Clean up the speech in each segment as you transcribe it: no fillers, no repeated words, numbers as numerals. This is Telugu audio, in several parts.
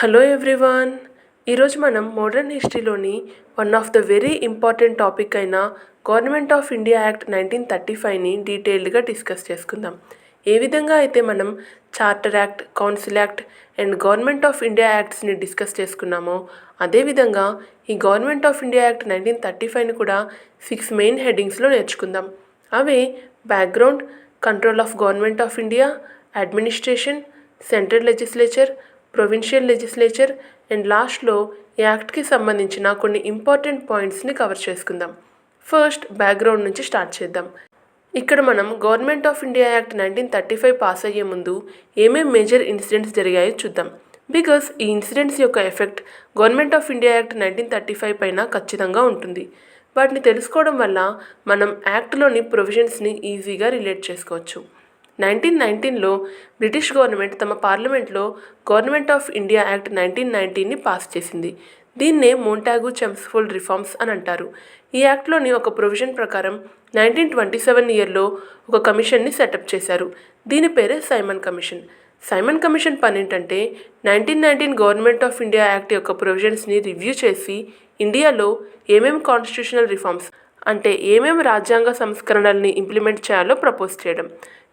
Hello everyone. ఈరోజు మనం మోడర్న్ హిస్టరీలోని one of the very important topic అయిన గవర్నమెంట్ ఆఫ్ ఇండియా యాక్ట్ 1935ని డీటెయిల్డ్గా డిస్కస్ చేసుకుందాం. ఏ విధంగా అయితే మనం charter act, council act and government of India యాక్ట్స్ని డిస్కస్ చేసుకున్నామో అదేవిధంగా ఈ గవర్నమెంట్ ఆఫ్ ఇండియా యాక్ట్ 1935ని కూడా 6 మెయిన్ హెడ్డింగ్స్లో నేర్చుకుందాం. అవే background, control of government of India, administration, central legislature, provincial legislature and లాస్ట్లో ఈ యాక్ట్కి సంబంధించిన కొన్ని ఇంపార్టెంట్ పాయింట్స్ని కవర్ చేసుకుందాం. ఫస్ట్ బ్యాక్గ్రౌండ్ నుంచి స్టార్ట్ చేద్దాం. ఇక్కడ మనం government of India act 1935 pass అయ్యే ముందు ఏమేం మేజర్ ఇన్సిడెంట్స్ జరిగాయో చూద్దాం. బికాస్ ఈ ఇన్సిడెంట్స్ యొక్క effect government of India act 1935 పైన ఖచ్చితంగా ఉంటుంది. వాటిని తెలుసుకోవడం వల్ల మనం యాక్ట్లోని ప్రొవిజన్స్ని ఈజీగా రిలేట్ చేసుకోవచ్చు. 1919లో బ్రిటిష్ గవర్నమెంట్ తమ పార్లమెంట్లో గవర్నమెంట్ ఆఫ్ ఇండియా యాక్ట్ 1919ని పాస్ చేసింది. దీన్నే మోంటాగు చెమ్స్ఫోర్డ్ రిఫార్మ్స్ అని అంటారు. ఈ యాక్ట్లోని ఒక ప్రొవిజన్ ప్రకారం 1927 ఇయర్లో ఒక కమిషన్ని సెటప్ చేశారు. దీని పేరే సైమన్ కమిషన్. సైమన్ కమిషన్ పని ఏంటంటే 1919 గవర్నమెంట్ ఆఫ్ ఇండియా యాక్ట్ యొక్క ప్రొవిజన్స్ని రివ్యూ చేసి ఇండియాలో ఏమేమి కాన్స్టిట్యూషనల్ రిఫార్మ్స్ అంటే ఏమేమి రాజ్యాంగ సంస్కరణల్ని ఇంప్లిమెంట్ చేయాలో ప్రపోజ్ చేయడం.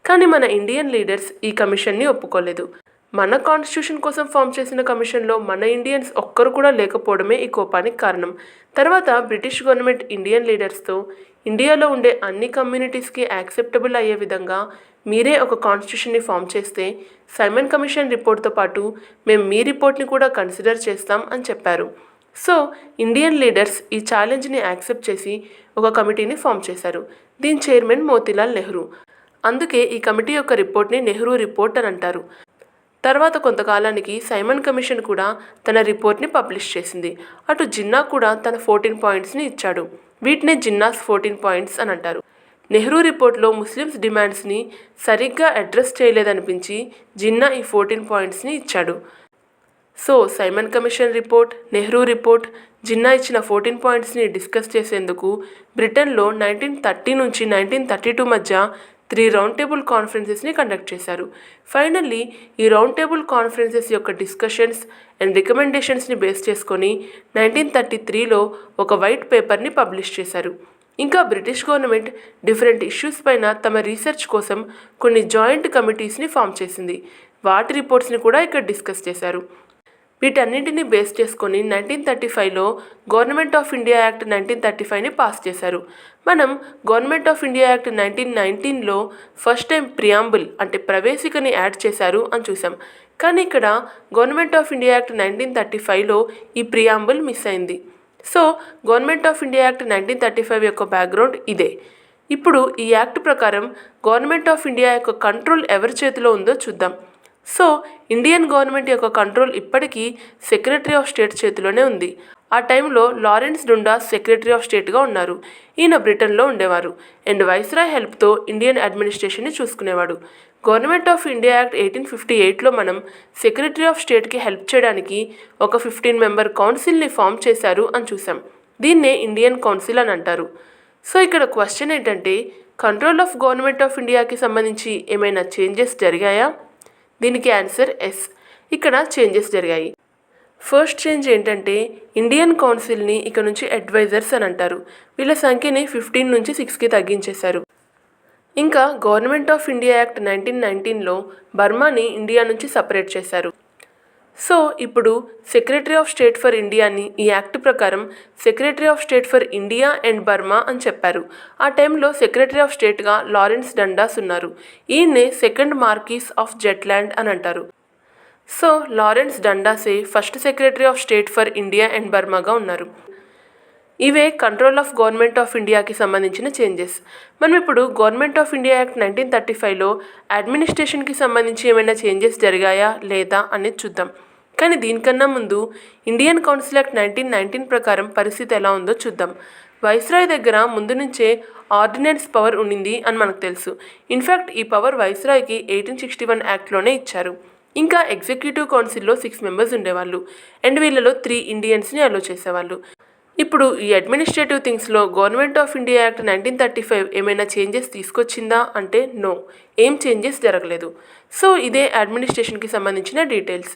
కానీ మన ఇండియన్ లీడర్స్ ఈ కమిషన్ని ఒప్పుకోలేదు. మన కాన్స్టిట్యూషన్ కోసం ఫామ్ చేసిన కమిషన్లో మన ఇండియన్స్ ఒక్కరు కూడా లేకపోవడమే ఈ కోపానికి కారణం. తర్వాత బ్రిటిష్ గవర్నమెంట్ ఇండియన్ లీడర్స్తో ఇండియాలో ఉండే అన్ని కమ్యూనిటీస్కి యాక్సెప్టబుల్ అయ్యే విధంగా మీరే ఒక కాన్స్టిట్యూషన్ని ఫామ్ చేస్తే సైమన్ కమిషన్ రిపోర్ట్తో పాటు మేము మీ రిపోర్ట్ని కూడా కన్సిడర్ చేస్తాం అని చెప్పారు. సో ఇండియన్ లీడర్స్ ఈ ఛాలెంజ్ని యాక్సెప్ట్ చేసి ఒక కమిటీని ఫామ్ చేశారు. దీని చైర్మన్ మోతీలాల్ నెహ్రూ. అందుకే ఈ కమిటీ యొక్క రిపోర్ట్ని నెహ్రూ రిపోర్ట్ అని అంటారు. తర్వాత కొంతకాలానికి సైమన్ కమిషన్ కూడా తన రిపోర్ట్ని పబ్లిష్ చేసింది. అటు జిన్నా కూడా తన 14 పాయింట్స్ని ఇచ్చాడు. వీటినే జిన్నాస్ 14 పాయింట్స్ అని అంటారు. నెహ్రూ రిపోర్ట్లో ముస్లిమ్స్ డిమాండ్స్ని సరిగ్గా అడ్రస్ చేయలేదనిపించి జిన్నా ఈ 14 పాయింట్స్ని ఇచ్చాడు. So Simon commission report, Nehru report, Jinnah ఇచ్చిన 14 పాయింట్స్ని డిస్కస్ చేసేందుకు బ్రిటన్లో 1930 నుంచి 1932 మధ్య 3 రౌండ్ టేబుల్ కాన్ఫరెన్సెస్ని కండక్ట్ చేశారు. ఫైనల్లీ ఈ రౌండ్ టేబుల్ కాన్ఫరెన్సెస్ యొక్క డిస్కషన్స్ అండ్ రికమెండేషన్స్ని బేస్ చేసుకొని 1933లో ఒక వైట్ పేపర్ని పబ్లిష్ చేశారు. ఇంకా బ్రిటిష్ గవర్నమెంట్ డిఫరెంట్ ఇష్యూస్ పైన తమ రీసెర్చ్ కోసం కొన్ని జాయింట్ కమిటీస్ని ఫామ్ చేసింది. వాటి రిపోర్ట్స్ని కూడా ఇక్కడ డిస్కస్ చేశారు. వీటన్నింటినీ బేస్ చేసుకొని 1935లో గవర్నమెంట్ ఆఫ్ ఇండియా యాక్ట్ 1935ని పాస్ చేశారు. మనం గవర్నమెంట్ ఆఫ్ ఇండియా యాక్ట్ 1919లో ఫస్ట్ టైం ప్రియాంబుల్ అంటే ప్రవేశికని యాడ్ చేశారు అని చూసాం. కానీ ఇక్కడ గవర్నమెంట్ ఆఫ్ ఇండియా యాక్ట్ 1935లో ఈ ప్రియాంబుల్ మిస్ అయింది. సో గవర్నమెంట్ ఆఫ్ ఇండియా యాక్ట్ 1935 యొక్క బ్యాక్గ్రౌండ్ ఇదే. ఇప్పుడు ఈ యాక్ట్ ప్రకారం గవర్నమెంట్ ఆఫ్ ఇండియా యొక్క కంట్రోల్ ఎవరి చేతిలో ఉందో చూద్దాం. సో ఇండియన్ గవర్నమెంట్ యొక్క కంట్రోల్ ఇప్పటికీ సెక్రటరీ ఆఫ్ స్టేట్ చేతిలోనే ఉంది. ఆ టైంలో లారెన్స్ డుండాస్ సెక్రటరీ ఆఫ్ స్టేట్గా ఉన్నారు. ఈయన బ్రిటన్లో ఉండేవారు అండ్ వైస్రాయ్ హెల్ప్తో ఇండియన్ అడ్మినిస్ట్రేషన్ని చూసుకునేవాడు. గవర్నమెంట్ ఆఫ్ ఇండియా యాక్ట్ 1858లో మనం సెక్రటరీ ఆఫ్ స్టేట్కి హెల్ప్ చేయడానికి ఒక 15 మెంబర్ కౌన్సిల్ని ఫామ్ చేశారు అని చూసాం. దీన్నే ఇండియన్ కౌన్సిల్ అని అంటారు. సో ఇక్కడ క్వశ్చన్ ఏంటంటే కంట్రోల్ ఆఫ్ గవర్నమెంట్ ఆఫ్ ఇండియాకి సంబంధించి ఏమైనా చేంజెస్ జరిగాయా? దీనికి ఆన్సర్ ఎస్. ఇక్కడ చేంజెస్ జరిగాయి. ఫస్ట్ చేంజ్ ఏంటంటే ఇండియన్ కౌన్సిల్ని ఇక నుంచి అడ్వైజర్స్ అని అంటారు. వీళ్ళ సంఖ్యని 15 నుంచి 6కి తగ్గించేశారు. ఇంకా గవర్నమెంట్ ఆఫ్ ఇండియా యాక్ట్ 1919లో బర్మాని ఇండియా నుంచి సపరేట్ చేశారు. సో ఇప్పుడు సెక్రటరీ ఆఫ్ స్టేట్ ఫర్ ఇండియాని ఈ యాక్ట్ ప్రకారం secretary of state for India and Burma అని చెప్పారు. ఆ టైంలో సెక్రటరీ ఆఫ్ స్టేట్గా లారెన్స్ డండాస్ ఉన్నారు. ఈయన్నే సెకండ్ మార్కీస్ ఆఫ్ జెట్లాండ్ అని అంటారు. సో లారెన్స్ డండాసే first secretary of state for India and బర్మాగా ఉన్నారు. ఇవే కంట్రోల్ ఆఫ్ గవర్నమెంట్ ఆఫ్ ఇండియాకి సంబంధించిన చేంజెస్. మనం ఇప్పుడు గవర్నమెంట్ ఆఫ్ ఇండియా యాక్ట్ 1935లో అడ్మినిస్ట్రేషన్కి సంబంధించి ఏమైనా చేంజెస్ జరిగాయా లేదా అనేది చూద్దాం. కానీ దీనికన్నా ముందు ఇండియన్ కౌన్సిల్ యాక్ట్ 1919 ప్రకారం పరిస్థితి ఎలా ఉందో చూద్దాం. వైస్రాయ్ దగ్గర ముందు నుంచే ఆర్డినెన్స్ పవర్ ఉండింది అని మనకు తెలుసు. ఇన్ఫ్యాక్ట్ ఈ పవర్ వైస్రాయ్కి 1861 యాక్ట్లోనే ఇచ్చారు. ఇంకా ఎగ్జిక్యూటివ్ కౌన్సిల్లో 6 మెంబర్స్ ఉండేవాళ్ళు అండ్ వీళ్ళలో 3 ఇండియన్స్ని అలో చేసేవాళ్ళు. ఇప్పుడు ఈ అడ్మినిస్ట్రేటివ్ థింగ్స్లో గవర్నమెంట్ ఆఫ్ ఇండియా యాక్ట్ 1935 ఏమైనా చేంజెస్ తీసుకొచ్చిందా అంటే నో, ఏం చేంజెస్ జరగలేదు. సో ఇదే అడ్మినిస్ట్రేషన్కి సంబంధించిన డీటెయిల్స్.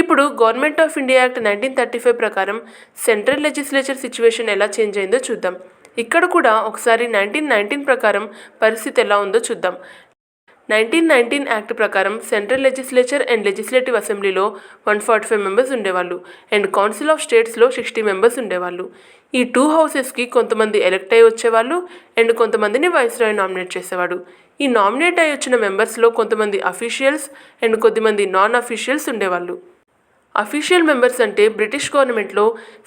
ఇప్పుడు గవర్నమెంట్ ఆఫ్ ఇండియా యాక్ట్ 1935 ప్రకారం సెంట్రల్ లెజిస్లేచర్ సిచ్యువేషన్ ఎలా చేంజ్ అయిందో చూద్దాం. ఇక్కడ కూడా ఒకసారి 1919 ప్రకారం పరిస్థితి ఎలా ఉందో చూద్దాం. 1919 యాక్ట్ ప్రకారం సెంట్రల్ లెజిస్లేచర్ అండ్ లెజిస్లేటివ్ అసెంబ్లీలో 145 మెంబర్స్ ఉండేవాళ్ళు అండ్ కౌన్సిల్ ఆఫ్ స్టేట్స్లో 60 మెంబర్స్ ఉండేవాళ్ళు. ఈ 2 హౌసెస్కి కొంతమంది ఎలక్ట్ అయి వచ్చేవాళ్ళు అండ్ కొంతమందిని వైస్రాయ్ నామినేట్ చేసేవాడు. ఈ నామినేట్ అయి వచ్చిన మెంబర్స్లో కొంతమంది అఫీషియల్స్ అండ్ కొద్దిమంది నాన్ అఫీషియల్స్ ఉండేవాళ్ళు. అఫీషియల్ మెంబర్స్ అంటే బ్రిటిష్ గవర్నమెంట్లో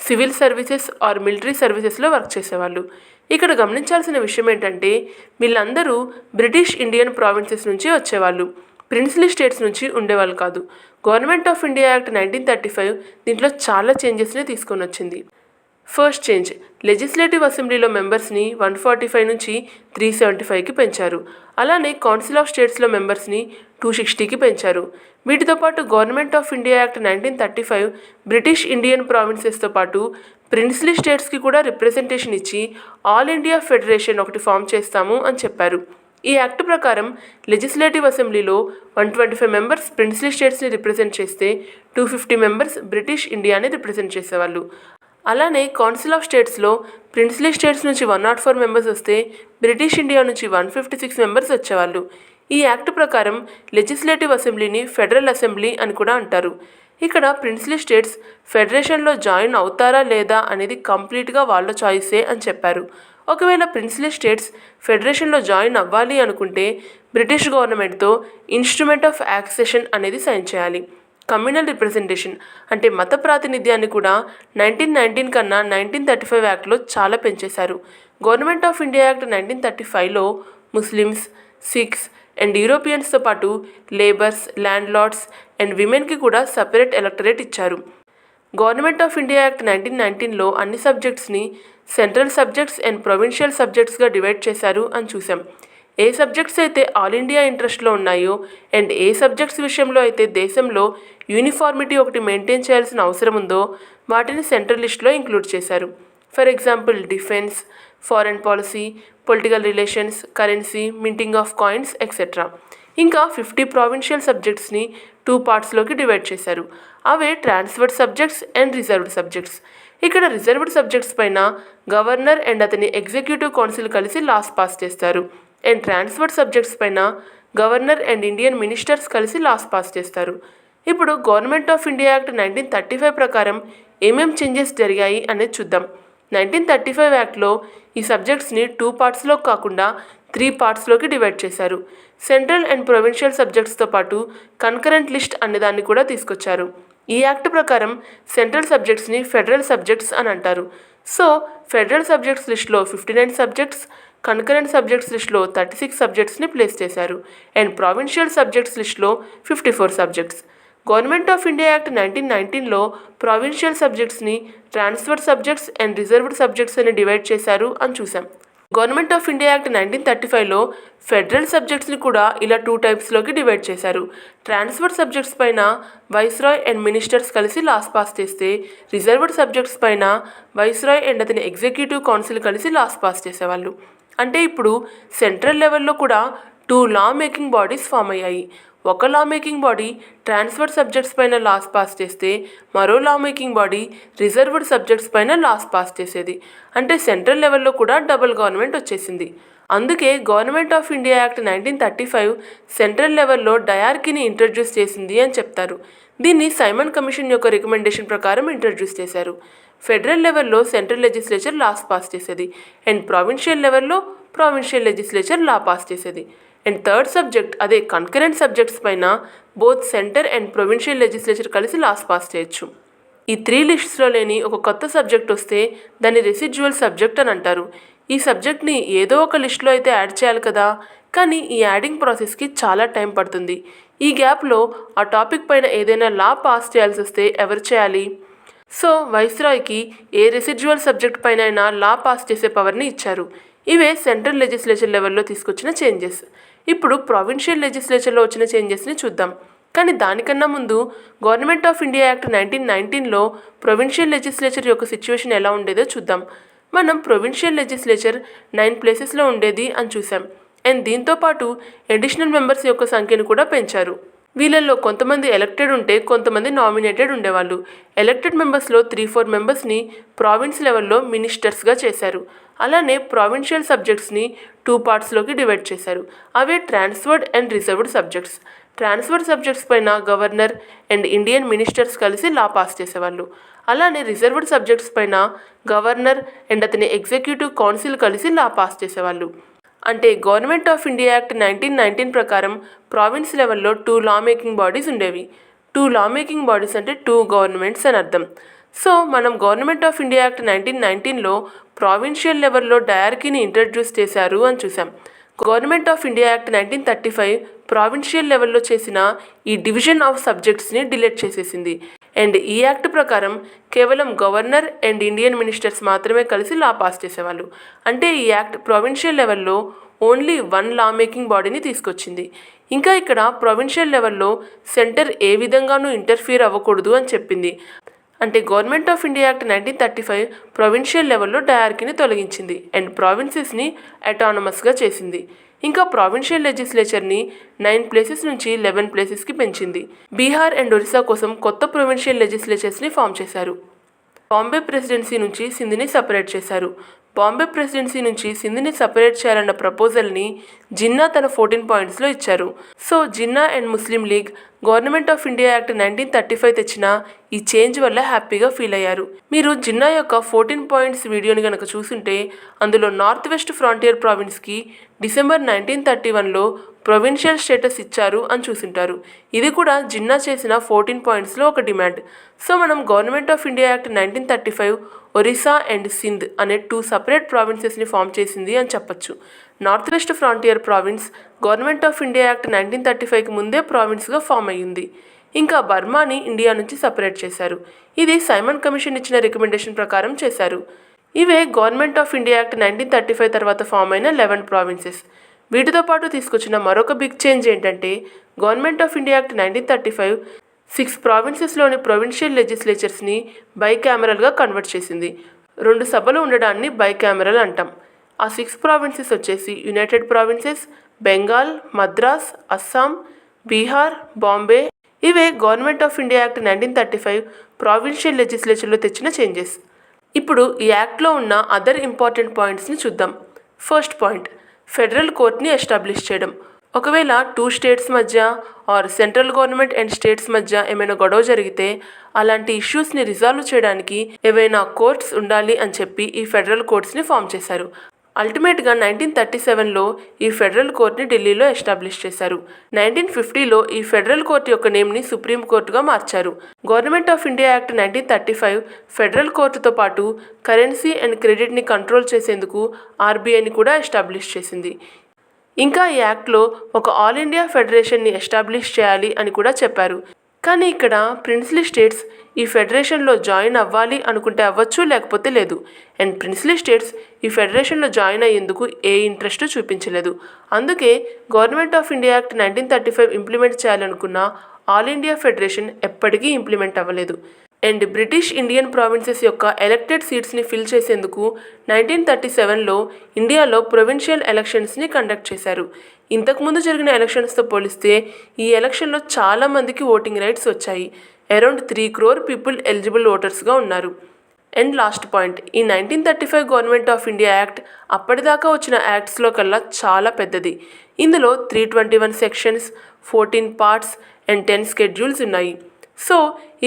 సివిల్ సర్వీసెస్ ఆర్ మిలిటరీ సర్వీసెస్లో వర్క్ చేసేవాళ్ళు. ఇక్కడ గమనించాల్సిన విషయం ఏంటంటే వీళ్ళందరూ బ్రిటిష్ ఇండియన్ ప్రావిన్సెస్ నుంచి వచ్చేవాళ్ళు, ప్రిన్స్లీ స్టేట్స్ నుంచి ఉండేవాళ్ళు కాదు. గవర్నమెంట్ ఆఫ్ ఇండియా యాక్ట్ 1935 దీంట్లో చాలా చేంజెస్ని తీసుకొని వచ్చింది. ఫస్ట్ చేంజ్, లెజిస్లేటివ్ అసెంబ్లీలో మెంబర్స్ని 145 నుంచి 375కి పెంచారు. అలానే కౌన్సిల్ ఆఫ్ స్టేట్స్లో మెంబర్స్ని 260కి పెంచారు. వీటితో పాటు government of India act 1935 British Indian ప్రావిన్సెస్తో పాటు ప్రిన్స్లీ స్టేట్స్కి కూడా రిప్రజెంటేషన్ ఇచ్చి ఆల్ ఇండియా ఫెడరేషన్ ఒకటి ఫామ్ చేస్తాము అని చెప్పారు. ఈ యాక్ట్ ప్రకారం లెజిస్లేటివ్ అసెంబ్లీలో 125 మెంబర్స్ ప్రిన్స్లీ స్టేట్స్ని రిప్రజెంట్ చేస్తే 250 మెంబర్స్ బ్రిటిష్ ఇండియాని రిప్రజెంట్ చేసేవాళ్ళు. అలానే కౌన్సిల్ ఆఫ్ స్టేట్స్లో ప్రిన్స్లీ స్టేట్స్ నుంచి 104 మెంబర్స్ వస్తే బ్రిటిష్ ఇండియా నుంచి 156 మెంబర్స్ వచ్చేవాళ్ళు. ఈ యాక్ట్ ప్రకారం లెజిస్లేటివ్ అసెంబ్లీని ఫెడరల్ అసెంబ్లీ అని కూడా అంటారు. ఇక్కడ ప్రిన్స్లీ స్టేట్స్ ఫెడరేషన్లో జాయిన్ అవుతారా లేదా అనేది కంప్లీట్గా వాళ్ళ చాయిసే అని చెప్పారు. ఒకవేళ ప్రిన్స్లీ స్టేట్స్ ఫెడరేషన్లో జాయిన్ అవ్వాలి అనుకుంటే బ్రిటిష్ గవర్నమెంట్తో ఇన్స్ట్రుమెంట్ ఆఫ్ యాక్సెషన్ అనేది సైన్ చేయాలి. కమ్యూనల్ రిప్రజెంటేషన్ అంటే మత ప్రాతినిధ్యాన్ని కూడా 1919 కన్నా 1935 యాక్ట్లో చాలా పెంచేశారు. గవర్నమెంట్ ఆఫ్ ఇండియా యాక్ట్ 1935లో ముస్లిమ్స్, సిఖ్స్ అండ్ యూరోపియన్స్తో పాటు లేబర్స్, ల్యాండ్ లార్డ్స్ అండ్ విమెన్కి కూడా సపరేట్ ఎలక్టరేట్ ఇచ్చారు. గవర్నమెంట్ ఆఫ్ ఇండియా యాక్ట్ 1919లో అన్ని సబ్జెక్ట్స్ని సెంట్రల్ సబ్జెక్ట్స్ అండ్ ప్రొవిన్షియల్ సబ్జెక్ట్స్గా డివైడ్ చేశారు అని చూసాం. ఏ సబ్జెక్ట్స్ అయితే ఆల్ ఇండియా ఇంట్రెస్ట్లో ఉన్నాయో అండ్ ఏ సబ్జెక్ట్స్ విషయంలో అయితే దేశంలో యూనిఫార్మిటీ ఒకటి మెయింటైన్ చేయాల్సిన అవసరం ఉందో వాటిని సెంట్రల్ లిస్ట్లో ఇంక్లూడ్ చేశారు. For example defence, foreign policy, political relations, currency, minting of coins etcetera. ఇంకా 50 ప్రావిన్షియల్ సబ్జెక్ట్స్ని 2 పార్ట్స్లోకి డివైడ్ చేశారు. అవే transferred subjects and reserved subjects. ఇక్కడ రిజర్వ్డ్ సబ్జెక్ట్స్ పైన గవర్నర్ అండ్ అతని ఎగ్జిక్యూటివ్ కౌన్సిల్ కలిసి లాస్ పాస్ చేస్తారు అండ్ ట్రాన్స్ఫర్డ్ సబ్జెక్ట్స్ పైన గవర్నర్ అండ్ ఇండియన్ మినిస్టర్స్ కలిసి లాస్ పాస్ చేస్తారు. ఇప్పుడు గవర్నమెంట్ ఆఫ్ ఇండియా యాక్ట్ 1935 ప్రకారం ఏమేం చేంజెస్ జరిగాయి అనేది చూద్దాం. 1935 యాక్ట్లో ఈ సబ్జెక్ట్స్ని 2 పార్ట్స్లో కాకుండా 3 పార్ట్స్లోకి డివైడ్ చేశారు. సెంట్రల్ అండ్ ప్రొవిన్షియల్ సబ్జెక్ట్స్తో పాటు కన్కరెంట్ లిస్ట్ అనేదాన్ని కూడా తీసుకొచ్చారు. ఈ యాక్ట్ ప్రకారం సెంట్రల్ సబ్జెక్ట్స్ని ఫెడరల్ సబ్జెక్ట్స్ అని అంటారు. సో ఫెడరల్ సబ్జెక్ట్స్ లిస్ట్లో 59 సబ్జెక్ట్స్, కన్కరెంట్ సబ్జెక్ట్స్ లిస్ట్లో 36 సబ్జెక్ట్స్ని ప్లేస్ చేశారు అండ్ ప్రావిన్షియల్ సబ్జెక్ట్స్ లిస్ట్లో 54 subjects. Government of India act 1919లో ప్రావిన్షియల్ సబ్జెక్ట్స్ని transferred subjects and reserved subjects అని డివైడ్ చేశారు అని చూసాం. గవర్నమెంట్ ఆఫ్ ఇండియా యాక్ట్ 1935లో ఫెడరల్ సబ్జెక్ట్స్ని కూడా ఇలా 2 టైప్స్లోకి డివైడ్ చేశారు. ట్రాన్స్ఫర్డ్ సబ్జెక్ట్స్ పైన వైస్రాయ్ అండ్ మినిస్టర్స్ కలిసి లాస్ పాస్ చేస్తే రిజర్వ్డ్ సబ్జెక్ట్స్ పైన వైస్రాయ్ అండ్ అతని ఎగ్జిక్యూటివ్ కౌన్సిల్ కలిసి లాస్ పాస్ చేసేవాళ్ళు. అంటే ఇప్పుడు సెంట్రల్ లెవెల్లో కూడా 2 లా మేకింగ్ బాడీస్ ఫామ్ అయ్యాయి. ఒక లా మేకింగ్ బాడీ ట్రాన్స్ఫర్డ్ సబ్జెక్ట్స్ పైన లాస్ పాస్ చేస్తే మరో లా మేకింగ్ బాడీ రిజర్వ్డ్ సబ్జెక్ట్స్ పైన లాస్ పాస్ చేసేది. అంటే సెంట్రల్ లెవెల్లో కూడా డబుల్ గవర్నమెంట్ వచ్చేసింది. అందుకే government of India act 1935 central లెవెల్లో డయార్కీని ఇంట్రడ్యూస్ చేసింది అని చెప్తారు. దీన్ని సైమన్ కమిషన్ యొక్క రికమెండేషన్ ప్రకారం ఇంట్రడ్యూస్ చేశారు. ఫెడరల్ లెవెల్లో సెంట్రల్ లెజిస్లేచర్ లాస్ పాస్ చేసేది అండ్ ప్రావిన్షియల్ లెవెల్లో ప్రావిన్షియల్ లెజిస్లేచర్ లా పాస్ చేసేది. అండ్ థర్డ్ సబ్జెక్ట్ అదే కన్కరెంట్ సబ్జెక్ట్స్ పైన both centre and provincial legislature కలిసి లాస్ పాస్ చేయొచ్చు. ఈ 3 లిస్ట్స్లో లేని ఒక కొత్త సబ్జెక్ట్ వస్తే దాన్ని రెసిడ్యువల్ సబ్జెక్ట్ అని అంటారు. ఈ సబ్జెక్ట్ని ఏదో ఒక లిస్ట్లో అయితే యాడ్ చేయాలి కదా, కానీ ఈ యాడింగ్ ప్రాసెస్కి చాలా టైం పడుతుంది. ఈ గ్యాప్లో ఆ టాపిక్ పైన ఏదైనా లా పాస్ చేయాల్సి వస్తే ఎవరు చేయాలి? సో వైస్రాయ్కి ఏ రెసిడ్యువల్ సబ్జెక్ట్ పైన అయినా లా పాస్ చేసే పవర్ని ఇచ్చారు. ఇవే సెంట్రల్ లెజిస్లేచర్ లెవెల్లో తీసుకొచ్చిన చేంజెస్. ఇప్పుడు ప్రావిన్షియల్ లెజిస్లేచర్లో వచ్చిన చేంజెస్ని చూద్దాం. కానీ దానికన్నా ముందు గవర్నమెంట్ ఆఫ్ ఇండియా యాక్ట్ 1919లో ప్రొవిన్షియల్ లెజిస్లేచర్ యొక్క సిచ్యువేషన్ ఎలా ఉండేదో చూద్దాం. మనం ప్రొవిన్షియల్ లెజిస్లేచర్ 9 ప్లేసెస్లో ఉండేది అని చూసాం. అండ్ దీంతోపాటు అడిషనల్ మెంబర్స్ యొక్క సంఖ్యను కూడా పెంచారు. వీళ్ళల్లో కొంతమంది ఎలక్టెడ్ ఉంటే కొంతమంది నామినేటెడ్ ఉండేవాళ్ళు. ఎలక్టెడ్ మెంబర్స్లో 3-4 మెంబర్స్ని ప్రావిన్స్ లెవెల్లో మినిస్టర్స్గా చేశారు. అలానే ప్రావిన్షియల్ సబ్జెక్ట్స్ని 2 పార్ట్స్లోకి డివైడ్ చేశారు. అవే transferred and reserved subjects. Transferred subjects పైన గవర్నర్ అండ్ ఇండియన్ మినిస్టర్స్ కలిసి లా పాస్ చేసేవాళ్ళు. అలానే రిజర్వ్డ్ సబ్జెక్ట్స్ పైన గవర్నర్ అండ్ అతని ఎగ్జిక్యూటివ్ కౌన్సిల్ కలిసి లా పాస్ చేసేవాళ్ళు. అంటే గవర్నమెంట్ ఆఫ్ ఇండియా యాక్ట్ 1919 ప్రకారం ప్రావిన్స్ లెవెల్లో 2 లా మేకింగ్ బాడీస్ ఉండేవి. 2 లా మేకింగ్ బాడీస్ అంటే 2 గవర్నమెంట్స్ అని అర్థం. సో మనం గవర్నమెంట్ ఆఫ్ ఇండియా యాక్ట్ 1919లో ప్రావిన్షియల్ లెవెల్లో డయార్కీని ఇంట్రడ్యూస్ చేశారు అని చూసాం. Government of India act 1935 provincial లెవెల్లో చేసిన ఈ డివిజన్ ఆఫ్ సబ్జెక్ట్స్ని డిలీట్ చేసేసింది. అండ్ ఈ యాక్ట్ ప్రకారం కేవలం గవర్నర్ అండ్ ఇండియన్ మినిస్టర్స్ మాత్రమే కలిసి లా పాస్ చేసేవాళ్ళు. అంటే ఈ యాక్ట్ ప్రావిన్షియల్ లెవెల్లో ఓన్లీ 1 లా మేకింగ్ బాడీని తీసుకొచ్చింది. ఇంకా ఇక్కడ ప్రావిన్షియల్ లెవెల్లో సెంటర్ ఏ విధంగానూ ఇంటర్ఫియర్ అవ్వకూడదు అని చెప్పింది. అంటే government of India act 1935 provincial లెవెల్లో డయార్కీని తొలగించింది అండ్ ప్రావిన్సెస్ని అటానమస్గా చేసింది. ఇంకా ప్రావిన్షియల్ లెజిస్లేచర్ని 9 ప్లేసెస్ నుంచి 11 ప్లేసెస్కి పెంచింది. బీహార్ అండ్ ఒరిస్సా కోసం కొత్త ప్రొవిన్షియల్ లెజిస్లేచర్స్ని ఫామ్ చేశారు. బాంబే ప్రెసిడెన్సీ నుంచి సింధ్ని సపరేట్ చేశారు. బాంబే ప్రెసిడెన్సీ నుంచి సింధ్ని సపరేట్ చేయాలన్న ప్రపోజల్ని జిన్నా తన 14 పాయింట్స్లో ఇచ్చారు. So Jinnah and Muslim League government of India act 1935 తెచ్చిన ఈ చేంజ్ వల్ల హ్యాపీగా ఫీల్ అయ్యారు. మీరు జిన్నా యొక్క 14 పాయింట్స్ వీడియోని కనుక చూసుంటే అందులో నార్త్ వెస్ట్ ఫ్రాంటియర్ ప్రావిన్స్కి డిసెంబర్ 1931లో ప్రొవిన్షియల్ స్టేటస్ ఇచ్చారు అని చూసింటారు. ఇది కూడా జిన్నా చేసిన 14 పాయింట్స్లో ఒక డిమాండ్. సో మనం government of India act 1935 Orissa and Sindh అనే 2 సపరేట్ ప్రావిన్సెస్ని ఫామ్ చేసింది అని చెప్పొచ్చు. North west frontier province government of India act 1935కి ముందే ప్రావిన్స్గా ఫామ్ అయ్యింది. ఇంకా బర్మాని ఇండియా నుంచి సపరేట్ చేశారు. ఇది సైమన్ కమిషన్ ఇచ్చిన రికమెండేషన్ ప్రకారం చేశారు. ఇవే గవర్నమెంట్ ఆఫ్ ఇండియా యాక్ట్ 1935 తర్వాత ఫామ్ అయిన 11 ప్రావిన్సెస్. వీటితో పాటు తీసుకొచ్చిన మరొక బిగ్ చేంజ్ ఏంటంటే గవర్నమెంట్ ఆఫ్ ఇండియా యాక్ట్ 1935 6 ప్రావిన్సెస్లోని ప్రొవిన్షియల్ లెజిస్లేచర్స్ని బైకామరల్గా కన్వర్ట్ చేసింది. 2 సభలు ఉండడాన్ని బైకామరల్ అంటాం. ఆ 6 ప్రావిన్సెస్ వచ్చేసి యునైటెడ్ ప్రావిన్సెస్, బెంగాల్, మద్రాస్, అస్సాం, బీహార్, బాంబే. ఇవే government of India act 1935 provincial లెజిస్లేచర్లో తెచ్చిన చేంజెస్. ఇప్పుడు ఈ యాక్ట్లో ఉన్న అదర్ ఇంపార్టెంట్ పాయింట్స్ని చూద్దాం. ఫస్ట్ పాయింట్, ఫెడరల్ కోర్ట్ని ఎస్టాబ్లిష్ చేయడం. ఒకవేళ 2 స్టేట్స్ మధ్య or central government and states మధ్య ఏమైనా గొడవ జరిగితే అలాంటి ఇష్యూస్ని రిజాల్వ్ చేయడానికి ఏవైనా కోర్ట్స్ ఉండాలి అని చెప్పి ఈ ఫెడరల్ కోర్ట్స్ని ఫామ్ చేశారు. అల్టిమేట్గా 1937లో ఈ ఫెడరల్ కోర్ట్ని ఢిల్లీలో ఎస్టాబ్లిష్ చేశారు. 1950లో ఈ ఫెడరల్ కోర్ట్ యొక్క నేమ్ని సుప్రీం కోర్టుగా మార్చారు. Government of India act 1935 federal కోర్టుతో పాటు కరెన్సీ అండ్ క్రెడిట్ని కంట్రోల్ చేసేందుకు ఆర్బీఐని కూడా ఎస్టాబ్లిష్ చేసింది. ఇంకా ఈ యాక్ట్లో ఒక ఆల్ ఇండియా ఫెడరేషన్ని ఎస్టాబ్లిష్ చేయాలి అని కూడా చెప్పారు. కానీ ఇక్కడ ప్రిన్స్లీ స్టేట్స్ ఈ ఫెడరేషన్లో జాయిన్ అవ్వాలి అనుకుంటే అవ్వచ్చు, లేకపోతే లేదు. అండ్ ప్రిన్స్లీ స్టేట్స్ ఈ ఫెడరేషన్లో జాయిన్ అయ్యేందుకు ఏ ఇంట్రెస్ట్ చూపించలేదు. అందుకే government of India act 1935 implement చేయాలనుకున్న ఆల్ ఇండియా ఫెడరేషన్ ఎప్పటికీ ఇంప్లిమెంట్ అవ్వలేదు. అండ్ బ్రిటిష్ ఇండియన్ ప్రావిన్సెస్ యొక్క ఎలక్టెడ్ సీట్స్ని ఫిల్ చేసేందుకు 1937లో ఇండియాలో ప్రొవిన్షియల్ ఎలక్షన్స్ని కండక్ట్ చేశారు. ఇంతకుముందు జరిగిన ఎలక్షన్స్తో పోలిస్తే ఈ ఎలక్షన్లో చాలామందికి ఓటింగ్ రైట్స్ వచ్చాయి. అరౌండ్ 3 crore పీపుల్ ఎలిజిబుల్ ఓటర్స్గా ఉన్నారు. అండ్ లాస్ట్ పాయింట్, ఈ 1935 గవర్నమెంట్ ఆఫ్ ఇండియా యాక్ట్ అప్పటిదాకా వచ్చిన యాక్ట్స్లో కల్లా చాలా పెద్దది. ఇందులో 321 సెక్షన్స్, 14 పార్ట్స్ అండ్ 10 స్కెడ్యూల్స్ ఉన్నాయి. సో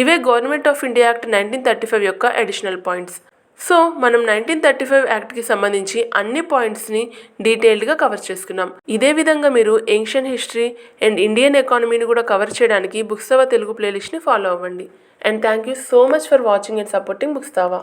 ఇవే గవర్నమెంట్ ఆఫ్ ఇండియా యాక్ట్ 1935 యొక్క అడిషనల్ పాయింట్స్. సో మనం 1935 యాక్ట్కి సంబంధించి అన్ని పాయింట్స్ని డీటెయిల్డ్గా కవర్ చేసుకున్నాం. ఇదే విధంగా మీరు ఏన్షియన్ హిస్టరీ అండ్ ఇండియన్ ఎకానమీని కూడా కవర్ చేయడానికి బుక్స్తవా తెలుగు ప్లేలిస్ట్ని ఫాలో అవ్వండి. And thank you so much for watching and supporting బుక్స్తవా.